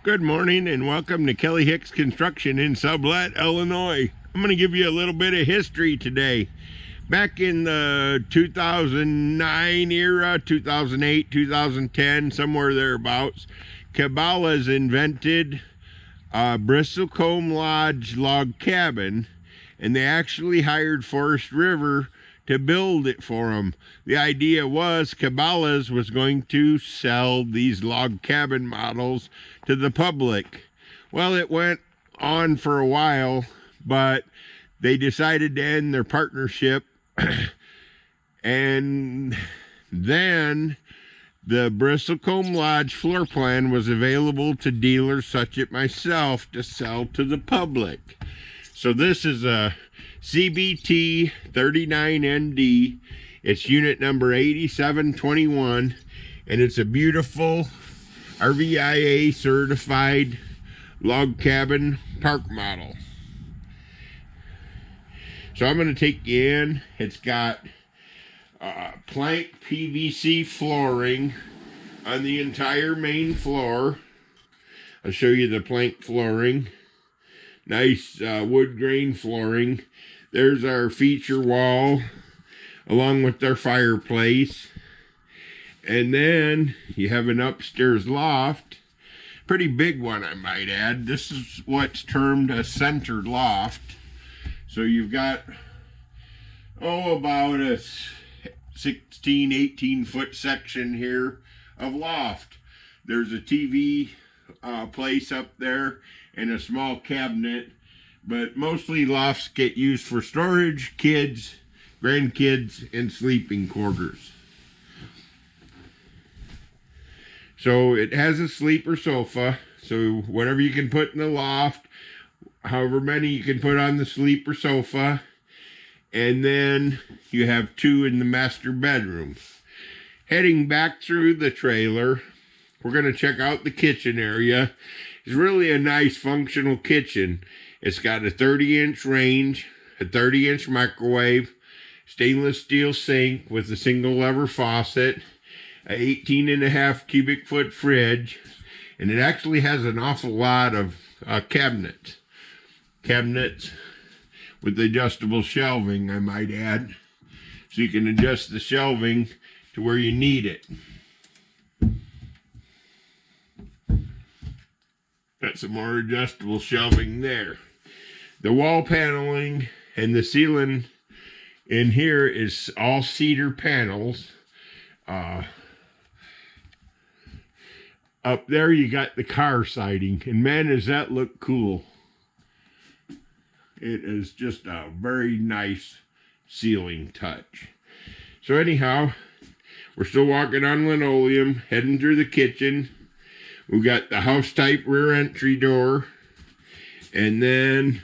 Good morning and welcome to Kelly Hicks Construction in Sublet, Illinois. I'm going to give you a little bit of history today. Back in the 2009 era, 2008, 2010, somewhere thereabouts, Cabela's invented a bristlecone lodge log cabin, and they actually hired Forest River to build it for them. The idea was Cabela's was going to sell these log cabin models to the public. Well, it went on for a while, but they decided to end their partnership and then the bristlecone lodge floor plan was available to dealers such as myself to sell to the public. So this is a CBT 39ND. It's unit number 8721, and it's a beautiful RVIA certified log cabin park model. So I'm going to take you in. It's got plank PVC flooring on the entire main floor. I'll show you the plank flooring. Nice wood grain flooring. There's our feature wall along with our fireplace. And then you have an upstairs loft. Pretty big one, I might add. This is what's termed a center loft. So you've got, about a 16, 18 foot section here of loft. There's a TV place up there and a small cabinet, but mostly lofts get used for storage, kids, grandkids, and sleeping quarters. So it has a sleeper sofa, so whatever you can put in the loft, however many you can put on the sleeper sofa, and then you have two in the master bedroom. Heading back through the trailer, we're going to check out the kitchen area. It's really a nice functional kitchen. It's got a 30-inch range, a 30-inch microwave, stainless steel sink with a single lever faucet, a 18.5 cubic foot fridge, and it actually has an awful lot of cabinets with adjustable shelving, I might add, so you can adjust the shelving to where you need it. Got some more adjustable shelving there. The wall paneling and the ceiling in here is all cedar panels. Up there you got the car siding, and man, does that look cool. It is just a very nice ceiling touch. So anyhow, we're still walking on linoleum, heading through the kitchen. We've got the house type rear entry door, and then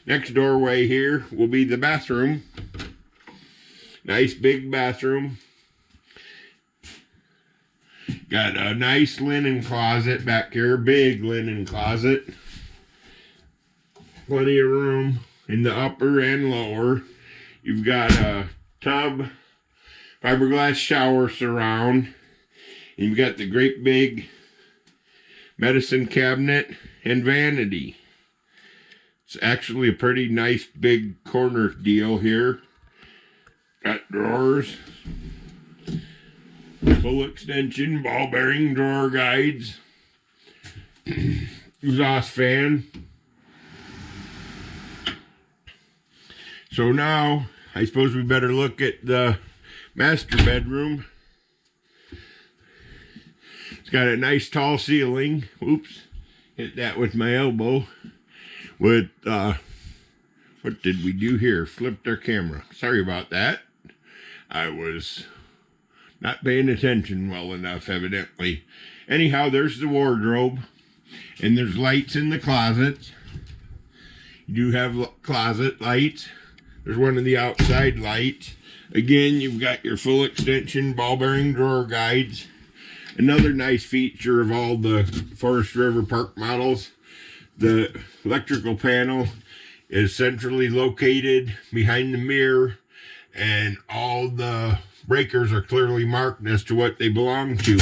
next doorway here will be the bathroom. Nice big bathroom. Got a nice linen closet back here, big linen closet. Plenty of room in the upper and lower. You've got a tub, fiberglass shower surround. And you've got the great big medicine cabinet and vanity. It's actually a pretty nice big corner deal here. Got drawers. Full extension, ball bearing drawer guides, exhaust fan. So now, I suppose we better look at the master bedroom. It's got a nice tall ceiling. Oops, hit that with my elbow. With, what did we do here? Flipped our camera. Sorry about that. I was not paying attention well enough, evidently. Anyhow, there's the wardrobe. And there's lights in the closets. You do have closet lights. There's one of the outside lights. Again, you've got your full extension ball bearing drawer guides. Another nice feature of all the Forest River Park models, the electrical panel is centrally located behind the mirror, and all the breakers are clearly marked as to what they belong to.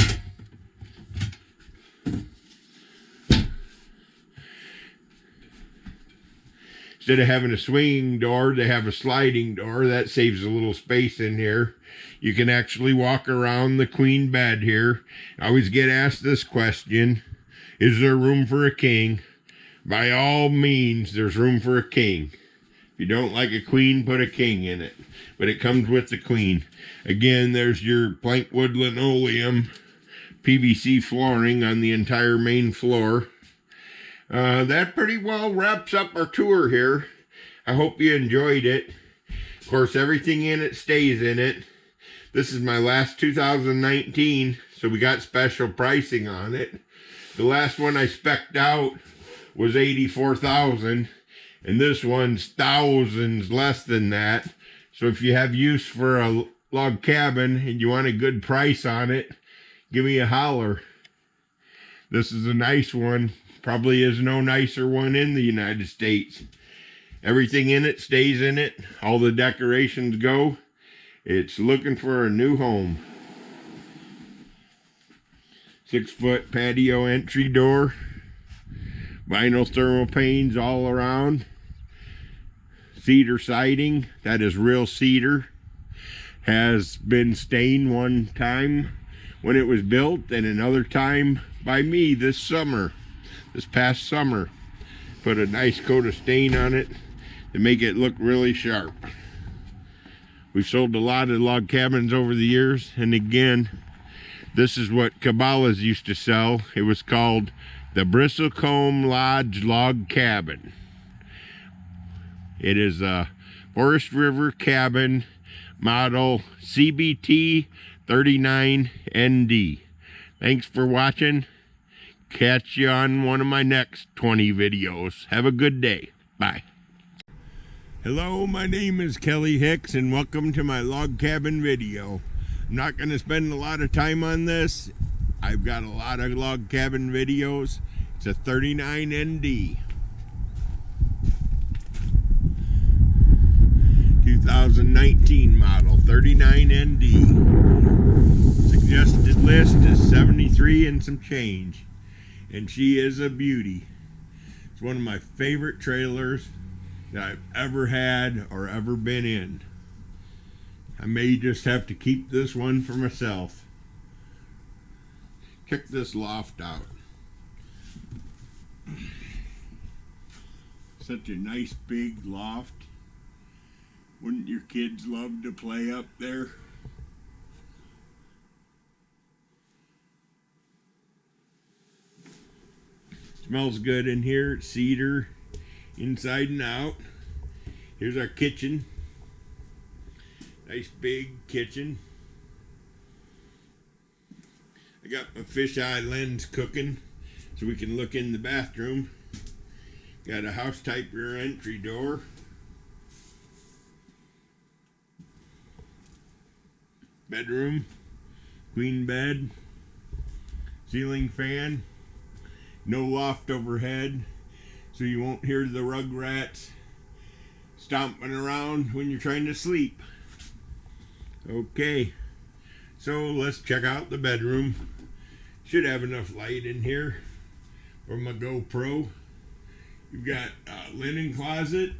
Instead of having a swinging door, they have a sliding door. That saves a little space in here. You can actually walk around the queen bed here. I always get asked this question: is there room for a king? By all means, there's room for a king. If you don't like a queen, put a king in it. But it comes with the queen. Again, there's your plank wood linoleum, PVC flooring on the entire main floor. That pretty well wraps up our tour here. I hope you enjoyed it. Of course, everything in it stays in it. This is my last 2019, so we got special pricing on it. The last one I spec'd out was $84,000, and this one's thousands less than that. So if you have use for a log cabin and you want a good price on it, give me a holler. This is a nice one. Probably is no nicer one in the United States. Everything in it stays in it. All the decorations go. It's looking for a new home. 6-foot patio entry door. Vinyl thermal panes all around. Cedar siding. That is real cedar. Has been stained one time when it was built, and another time by me this past summer. Put a nice coat of stain on it to make it look really sharp. We've sold a lot of log cabins over the years, and again, this is what Cabela's used to sell. It was called the Bristlecombe Lodge Log Cabin. It is a Forest River cabin, model CBT 39ND. Thanks for watching. Catch you on one of my next 20 videos. Have a good day. Bye. Hello, my name is Kelly Hicks, and welcome to my log cabin video. I'm not going to spend a lot of time on this. I've got a lot of log cabin videos. It's a 39ND. 2019 model, 39ND. Suggested list is 73 and some change. And she is a beauty. It's one of my favorite trailers that I've ever had or ever been in. I may just have to keep this one for myself. Check this loft out. Such a nice big loft. Wouldn't your kids love to play up there? Smells good in here. It's cedar inside and out. Here's our kitchen. Nice big kitchen. I got my fisheye lens cooking so we can look in the bathroom. Got a house type rear entry door. Bedroom, queen bed, ceiling fan. No loft overhead, so you won't hear the rug rats stomping around when you're trying to sleep. Okay, so let's check out the bedroom. Should have enough light in here for my GoPro. You've got a linen closet,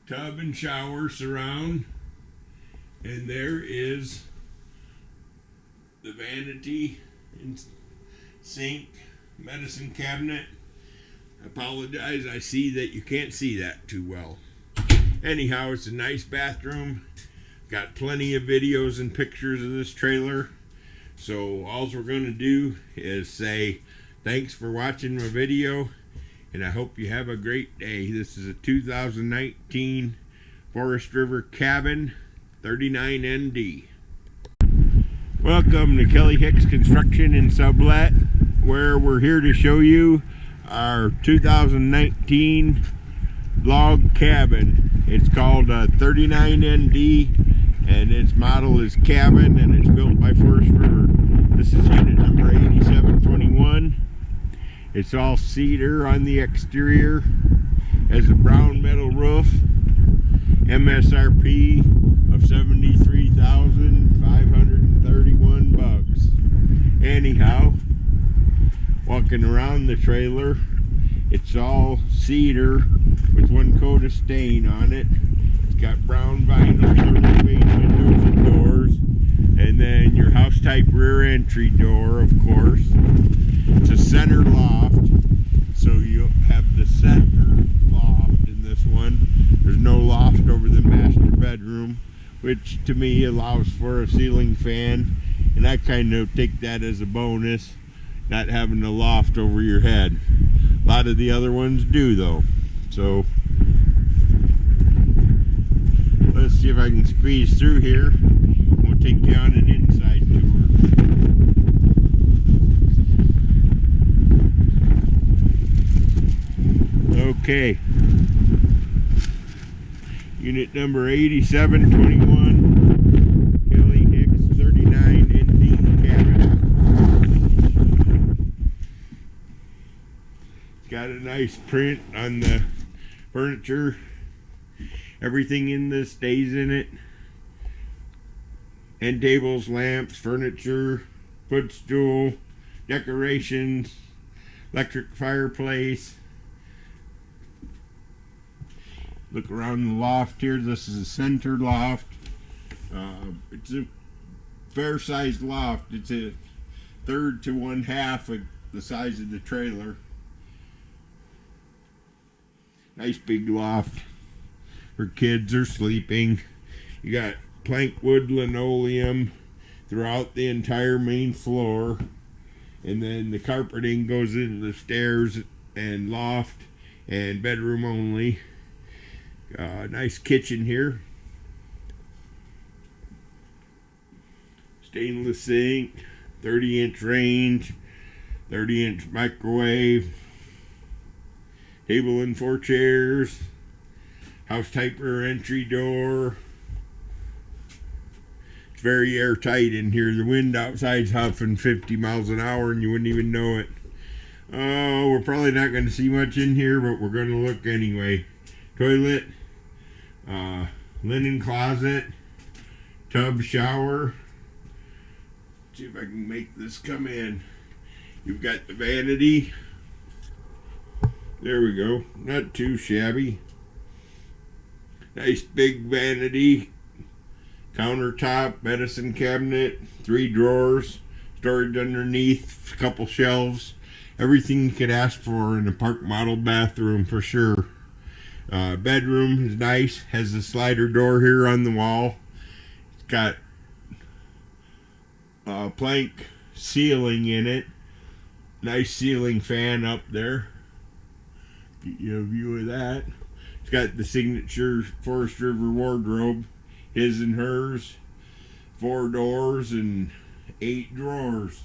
tub and shower surround, and there is the vanity and sink, medicine cabinet. I apologize, I see that you can't see that too well. Anyhow, it's a nice bathroom. Got plenty of videos and pictures of this trailer. So all we're going to do is say thanks for watching my video, and I hope you have a great day. This is a 2019 Forest River Cabin 39ND. Welcome to Kelly Hicks Construction and Sublet, where we're here to show you our 2019 log cabin. It's called a 39ND, and its model is cabin, and it's built by Forest River. This is unit number 8721. It's all cedar on the exterior, has a brown metal roof, MSRP of $73,531. Anyhow, walking around the trailer, it's all cedar with one coat of stain on it. It's got brown vinyl thermal windows and doors, and then your house type rear entry door, of course. It's a center loft, so you'll have the center loft in this one. There's no loft over the master bedroom, which to me allows for a ceiling fan, and I kind of take that as a bonus, not having a loft over your head. A lot of the other ones do though. So let's see if I can squeeze through here. We'll take you on an inside tour. Okay. Unit number 8721, Kelly Hicks 39 ND cabin. It's got a nice print on the furniture. Everything in this stays in it. End tables, lamps, furniture, footstool, decorations, electric fireplace. Look around the loft here. This is a center loft. It's a fair-sized loft. It's a third to one half of the size of the trailer. Nice big loft where kids are sleeping. You got plank wood linoleum throughout the entire main floor, and then the carpeting goes into the stairs and loft and bedroom only. Nice kitchen here. Stainless sink, 30-inch range, 30-inch microwave, table and 4 chairs, house type rear entry door. It's very airtight in here. The wind outside's huffing 50 miles an hour and you wouldn't even know it. Oh, we're probably not going to see much in here, but we're going to look anyway. Toilet, linen closet, tub, shower. Let's see if I can make this come in. You've got the vanity. There we go. Not too shabby. Nice big vanity. Countertop, medicine cabinet, 3 drawers, storage underneath, a couple shelves. Everything you could ask for in a park model bathroom for sure. Bedroom is nice. Has a slider door here on the wall. It's got plank ceiling in it. Nice ceiling fan up there. Get you a view of that. It's got the signature Forest River wardrobe, his and hers. 4 doors and 8 drawers.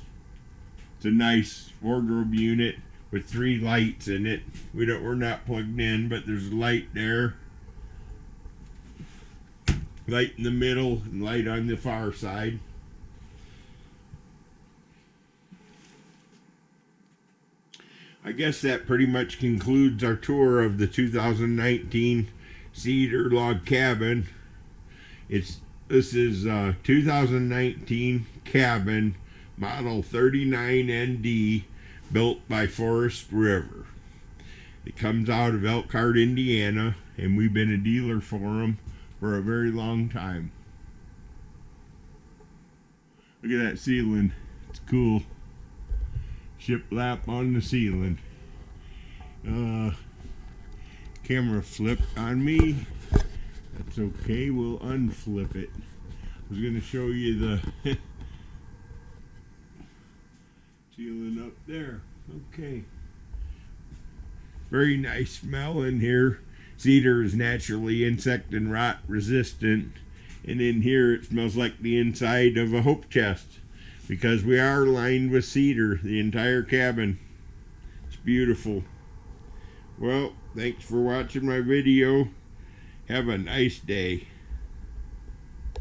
It's a nice wardrobe unit with 3 lights in it. We're not plugged in, but there's a light there. Light in the middle and light on the far side. I guess that pretty much concludes our tour of the 2019 Cedar Log Cabin. This is 2019 cabin model 39ND, built by Forest River. It comes out of Elkhart, Indiana, and we've been a dealer for them for a very long time. Look at that ceiling. It's cool. Shiplap on the ceiling. Camera flipped on me. That's okay, we'll unflip it. I was going to show you the ceiling up there. Okay. Very nice smell in here. Cedar is naturally insect and rot resistant. And in here it smells like the inside of a hope chest, because we are lined with cedar, the entire cabin. It's beautiful. Well, thanks for watching my video. Have a nice day.